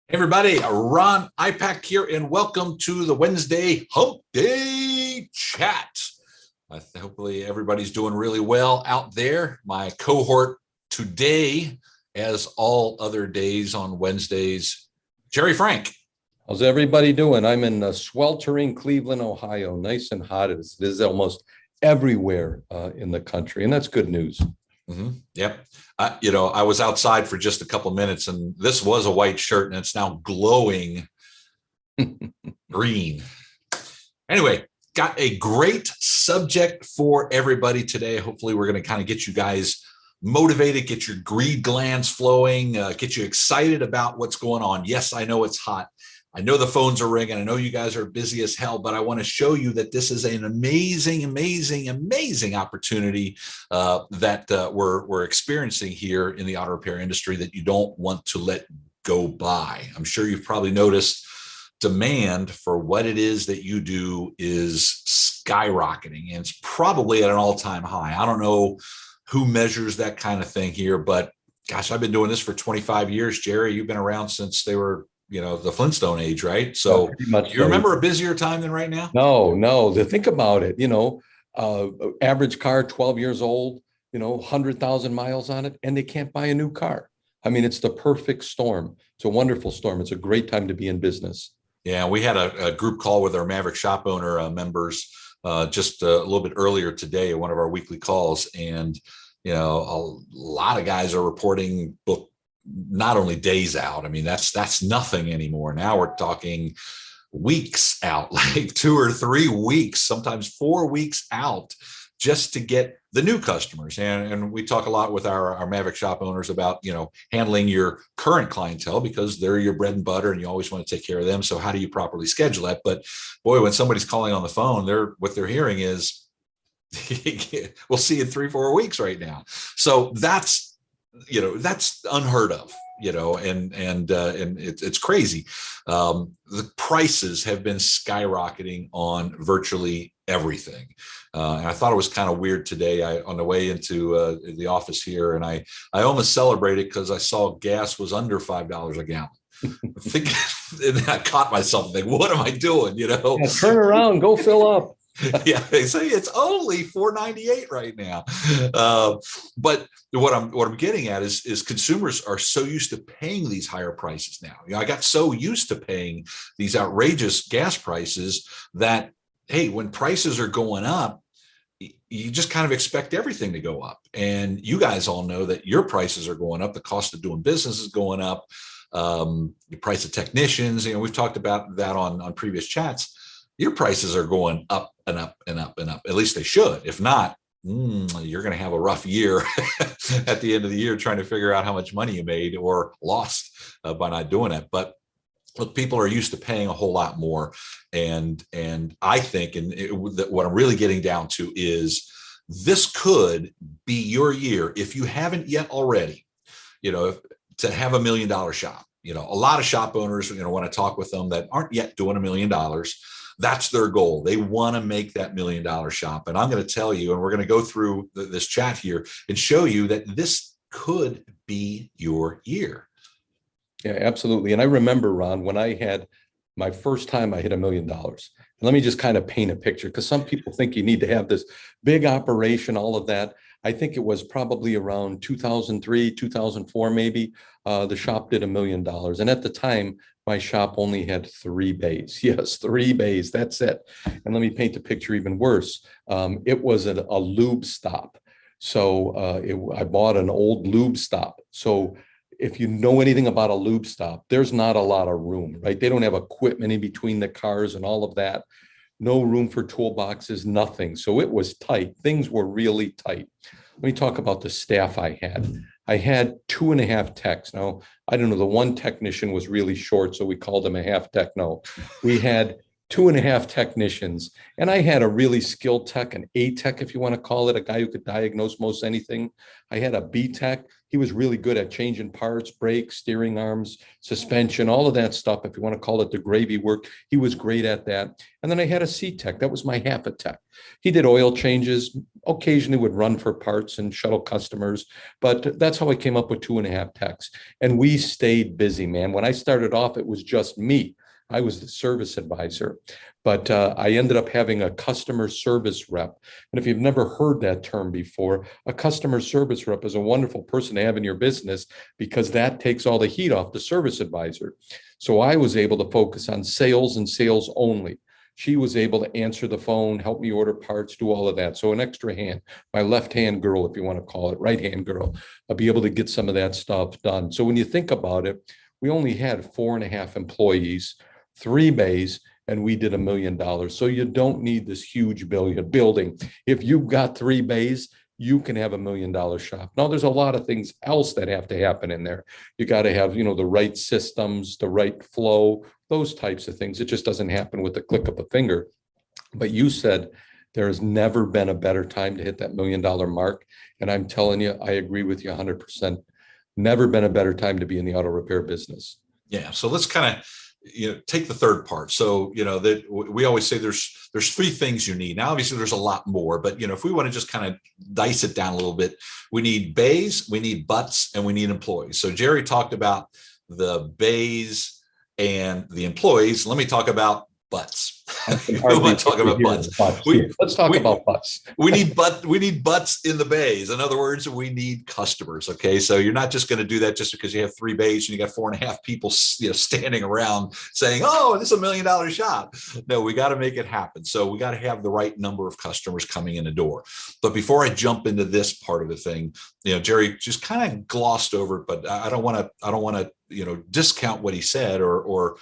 Hey everybody, Ron IPAC here, and welcome to the Wednesday Hump Day Chat. Hopefully, everybody's doing really well out there. My cohort today, as all other days on Wednesdays, Jerry Frank. How's everybody doing? I'm in sweltering Cleveland, Ohio. Nice and hot as it is almost everywhere in the country, and that's good news. Yep. I was outside for just a couple of minutes, and this was a white shirt, and it's now glowing green. Anyway, got a great subject for everybody today. Hopefully, we're going to kind of get you guys motivated, get your greed glands flowing, get you excited about what's going on. Yes, I know it's hot. I know the phones are ringing. I know you guys are busy as hell, but I want to show you that this is an amazing opportunity that we're experiencing here in the auto repair industry that you don't want to let go by. I'm sure you've probably noticed demand for what it is that you do is skyrocketing, and it's probably at an all-time high. I don't know who measures that kind of thing here, but gosh, I've been doing this for 25 years. Jerry, you've been around since they were the Flintstone age, right? So you remember a busier time than right now? No. To think about it, average car, 12 years old, 100,000 miles on it, and they can't buy a new car. I mean, it's the perfect storm. It's a wonderful storm. It's a great time to be in business. Yeah, we had a group call with our Maverick Shop Owner members just a little bit earlier today, one of our weekly calls. And, a lot of guys are reporting book not only days out. I mean, that's nothing anymore. Now we're talking weeks out, like 2 or 3 weeks, sometimes 4 weeks out, just to get the new customers. And we talk a lot with our Maverick Shop Owners about, handling your current clientele because they're your bread and butter and you always want to take care of them. So how do you properly schedule that? But boy, when somebody's calling on the phone, what they're hearing is, we'll see you in 3-4 weeks right now. So that's unheard of, and it's crazy. The prices have been skyrocketing on virtually everything. And I thought it was kind of weird today. On the way into the office here, and I almost celebrated because I saw gas was under $5 a gallon. And I caught myself thinking, what am I doing? Yeah, turn around, go fill up. Yeah, they say it's only $4.98 right now. But what I'm getting at is consumers are so used to paying these higher prices now. I got so used to paying these outrageous gas prices that, hey, when prices are going up, you just kind of expect everything to go up. And you guys all know that your prices are going up. The cost of doing business is going up. The price of technicians, we've talked about that on previous chats. Your prices are going up and up and up and up. At least they should. If not, you're going to have a rough year at the end of the year trying to figure out how much money you made or lost by not doing it. But look, people are used to paying a whole lot more. And I think, what I'm really getting down to is this could be your year, if you haven't yet already, to have $1 million shop. A lot of shop owners, want to talk with them that aren't yet doing $1 million. That's their goal. They want to make that $1 million shop. And I'm going to tell you, and we're going to go through this chat here and show you that this could be your year. Yeah, absolutely. And I remember, Ron, when I had my first time I hit $1 million. And let me just kind of paint a picture, because some people think you need to have this big operation, all of that. I think it was probably around 2003, 2004, maybe. The shop did $1 million. And at the time, my shop only had 3 bays. Yes, 3 bays. That's it. And let me paint the picture even worse. It was a lube stop. So I bought an old lube stop. So if you know anything about a lube stop, there's not a lot of room, right? They don't have equipment in between the cars and all of that. No room for toolboxes, nothing. So it was tight. Things were really tight. Let me talk about the staff I had. I had 2.5 techs. Now, I don't know, the one technician was really short, so we called him a half techno. We had 2.5 technicians. And I had a really skilled tech, an A tech, if you want to call it, a guy who could diagnose most anything. I had a B tech. He was really good at changing parts, brakes, steering arms, suspension, all of that stuff. If you want to call it the gravy work, he was great at that. And then I had a C tech. That was my half a tech. He did oil changes, occasionally would run for parts and shuttle customers. But that's how I came up with 2.5 techs. And we stayed busy, man. When I started off, it was just me. I was the service advisor, but I ended up having a customer service rep. And if you've never heard that term before, a customer service rep is a wonderful person to have in your business because that takes all the heat off the service advisor. So I was able to focus on sales and sales only. She was able to answer the phone, help me order parts, do all of that. So an extra hand, my left-hand girl, if you want to call it, right-hand girl, I'll be able to get some of that stuff done. So when you think about it, we only had 4.5 employees, 3 bays, and we did $1 million. So you don't need this huge building. If you've got 3 bays, you can have $1 million shop. Now, there's a lot of things else that have to happen in there. You got to have, the right systems, the right flow, those types of things. It just doesn't happen with the click of a finger. But you said there has never been a better time to hit that $1 million mark. And I'm telling you, I agree with you 100%. Never been a better time to be in the auto repair business. Yeah. So let's kind of, take the third part. So, that we always say there's 3 things you need. Now, obviously there's a lot more, but, if we want to just kind of dice it down a little bit, we need bays, we need butts, and we need employees. So Jerry talked about the bays and the employees. Let me talk about butts. We want to talk about butts. Let's talk about butts. we need butts in the bays. In other words, we need customers. Okay, so you're not just going to do that just because you have 3 bays and you got 4.5 people, standing around saying, "Oh, this is $1 million shop." No, we got to make it happen. So we got to have the right number of customers coming in the door. But before I jump into this part of the thing, Jerry just kind of glossed over it, but I don't want to discount what he said or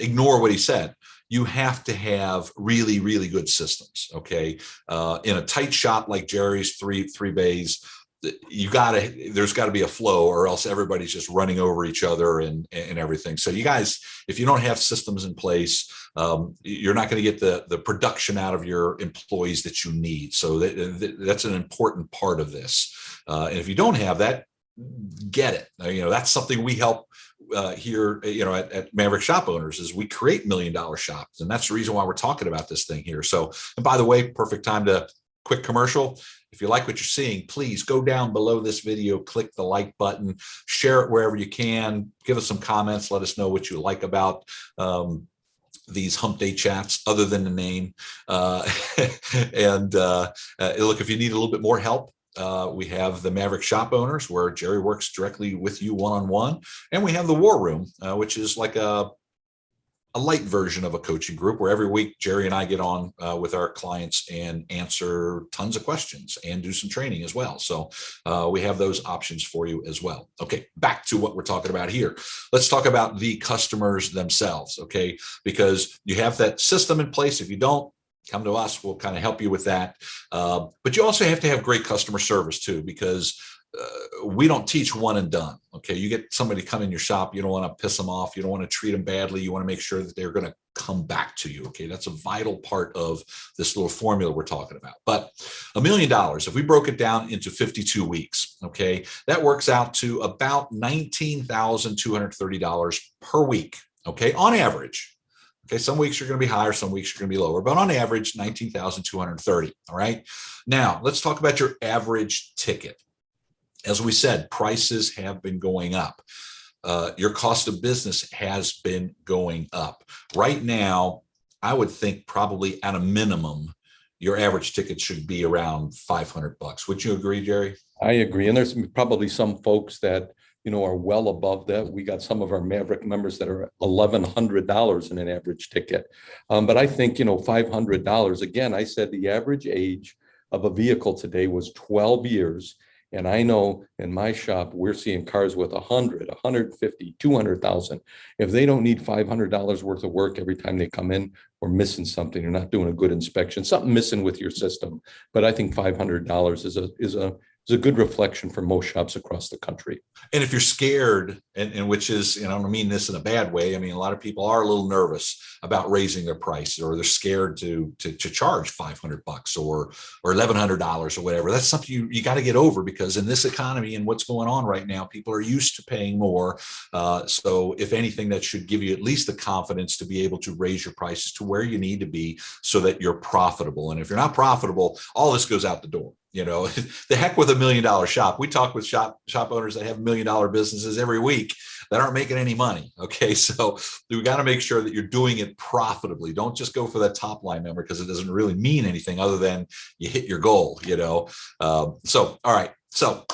ignore what he said. You have to have really, really good systems. Okay. In a tight shop like Jerry's, three bays, there's got to be a flow, or else everybody's just running over each other and everything. So you guys, if you don't have systems in place, you're not going to get the production out of your employees that you need. So that's an important part of this. And if you don't have that, get it. That's something we help here, at Maverick Shop Owners, is we create $1 million shops. And that's the reason why we're talking about this thing here. So, and by the way, perfect time to quick commercial. If you like what you're seeing, please go down below this video, click the like button, share it wherever you can, give us some comments, let us know what you like about these hump day chats other than the name. Look, if you need a little bit more help, we have the Maverick Shop Owners, where Jerry works directly with you one-on-one. And we have the War Room, which is like a light version of a coaching group, where every week Jerry and I get on with our clients and answer tons of questions and do some training as well. So we have those options for you as well. Okay, back to what we're talking about here. Let's talk about the customers themselves, okay? Because you have that system in place. If you don't, come to us, we'll kind of help you with that. But you also have to have great customer service too, because we don't teach one and done. Okay. You get somebody come in your shop, you don't want to piss them off. You don't want to treat them badly. You want to make sure that they're going to come back to you. Okay. That's a vital part of this little formula we're talking about. But $1 million, if we broke it down into 52 weeks, okay, that works out to about $19,230 per week. Okay. On average. Okay, some weeks you're going to be higher, some weeks you're going to be lower, but on average, $19,230. All right. Now, let's talk about your average ticket. As we said, prices have been going up. Your cost of business has been going up. Right now, I would think probably at a minimum, your average ticket should be around $500. Would you agree, Jerry? I agree. And there's probably some folks that are well above that. We got some of our Maverick members that are $1,100 in an average ticket. But I think, $500, again, I said the average age of a vehicle today was 12 years. And I know in my shop, we're seeing cars with 100, 150, 200,000. If they don't need $500 worth of work every time they come in, we're missing something. You're not doing a good inspection, something missing with your system. But I think $500 is a is a good reflection for most shops across the country. And if you're scared, and which is, I don't mean this in a bad way. I mean, a lot of people are a little nervous about raising their prices, or they're scared to charge $500 or $1,100 or whatever. That's something you got to get over, because in this economy and what's going on right now, people are used to paying more. So if anything, that should give you at least the confidence to be able to raise your prices to where you need to be so that you're profitable. And if you're not profitable, all this goes out the door. The heck with $1 million shop. We talk with shop owners that have $1 million businesses every week that aren't making any money. Okay. So we got to make sure that you're doing it profitably. Don't just go for that top line number, because it doesn't really mean anything other than you hit your goal, So, all right. So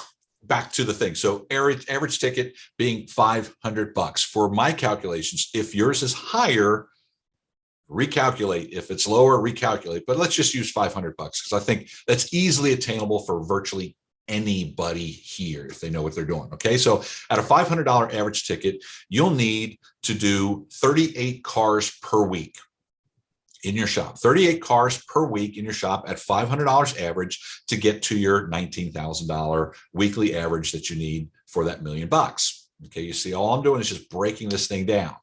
back to the thing. So average ticket being $500 for my calculations. If yours is higher, recalculate. If it's lower, recalculate. But let's just use $500, because I think that's easily attainable for virtually anybody here if they know what they're doing. Okay. So at a $500 average ticket, you'll need to do 38 cars per week in your shop, 38 cars per week in your shop at $500 average to get to your $19,000 weekly average that you need for that $1 million. Okay. You see, all I'm doing is just breaking this thing down.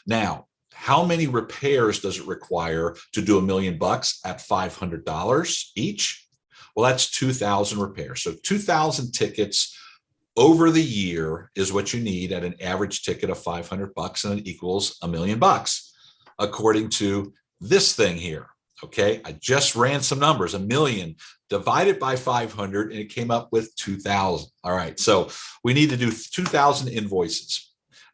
Now, how many repairs does it require to do $1 million at $500 each? Well, that's 2,000 repairs. So 2,000 tickets over the year is what you need at an average ticket of $500, and it equals $1 million, according to this thing here. Okay, I just ran some numbers. 1 million divided by 500, and it came up with 2,000. All right, so we need to do 2,000 invoices.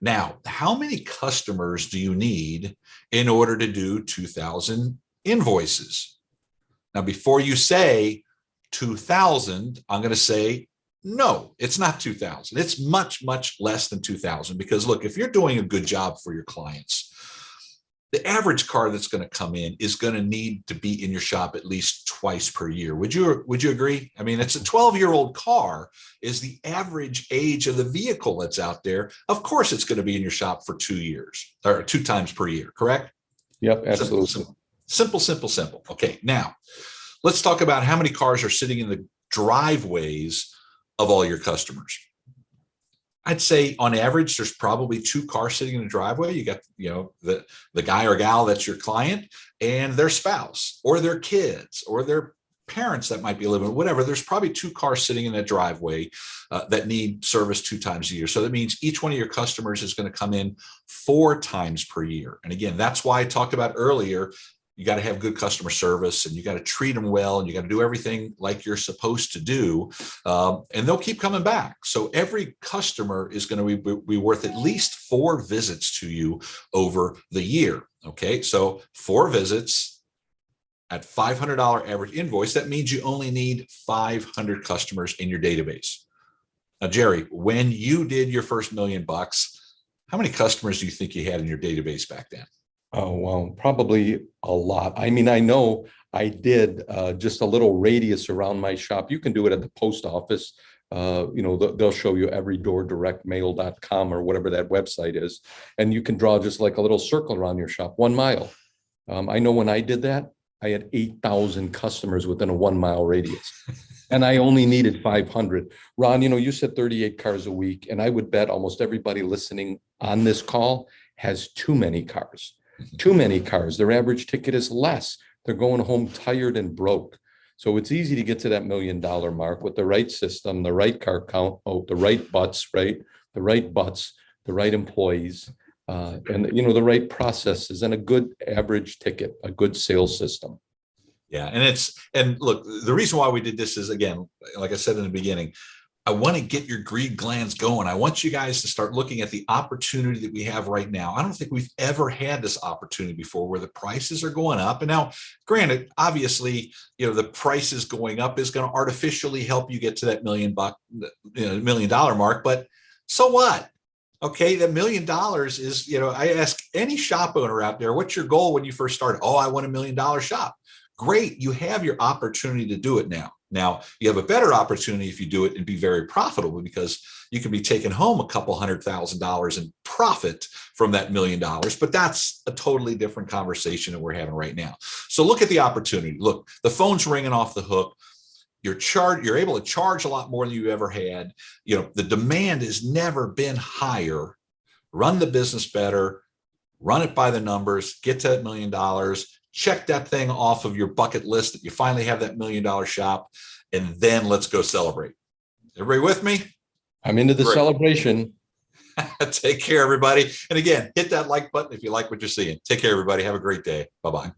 Now, how many customers do you need in order to do 2,000 invoices? Now, before you say 2,000, I'm going to say, no, it's not 2,000. It's much, much less than 2,000, because look, if you're doing a good job for your clients, the average car that's going to come in is going to need to be in your shop at least twice per year. Would you agree? I mean, it's a 12-year-old car is the average age of the vehicle that's out there. Of course, it's going to be in your shop for 2 years or 2 times per year, correct? Yep, absolutely. Simple. Okay, now let's talk about how many cars are sitting in the driveways of all your customers. I'd say on average, there's probably 2 cars sitting in the driveway. You got, the guy or gal that's your client and their spouse or their kids or their parents that might be living, whatever. There's probably 2 cars sitting in that driveway that need service 2 times a year. So that means each one of your customers is going to come in 4 times per year. And again, that's why I talked about earlier, you got to have good customer service, and you got to treat them well, and you got to do everything like you're supposed to do. And they'll keep coming back. So every customer is going to be worth at least 4 visits to you over the year. Okay. So 4 visits at $500 average invoice. That means you only need 500 customers in your database. Now, Jerry, when you did your first $1 million, how many customers do you think you had in your database back then? Oh, well, probably a lot. I mean, I know I did just a little radius around my shop. You can do it at the post office. They'll show you everydoordirectmail.com or whatever that website is. And you can draw just like a little circle around your shop, 1 mile. I know when I did that, I had 8,000 customers within a 1 mile radius. And I only needed 500. Ron, you said 38 cars a week, and I would bet almost everybody listening on this call has too many cars. Too many cars. Their average ticket is less. They're going home tired and broke. So it's easy to get to that $1 million mark with the right system, the right car count, the right butts, right? The right butts, the right employees, and the right processes, and a good average ticket, a good sales system. Yeah. And look, the reason why we did this is, again, like I said in the beginning, I want to get your greed glands going. I want you guys to start looking at the opportunity that we have right now. I don't think we've ever had this opportunity before, where the prices are going up. And now, granted, obviously, the prices going up is going to artificially help you get to that $1 million mark. But so what? Okay, that $1 million is, I ask any shop owner out there, what's your goal when you first started? Oh, I want $1 million shop. Great. You have your opportunity to do it now. Now, you have a better opportunity if you do it and be very profitable, because you can be taking home a couple $100,000 in profit from that $1 million. But that's a totally different conversation that we're having right now. So look at the opportunity. Look, the phone's ringing off the hook. you're able to charge a lot more than you ever had. The demand has never been higher. Run the business better, run it by the numbers, get to that $1 million, check that thing off of your bucket list that you finally have that $1 million shop, and then let's go celebrate. Everybody with me? I'm into the Great. celebration. Take care, everybody. And again, hit that like button if you like what you're seeing. Take care, everybody. Have a great day. Bye-bye.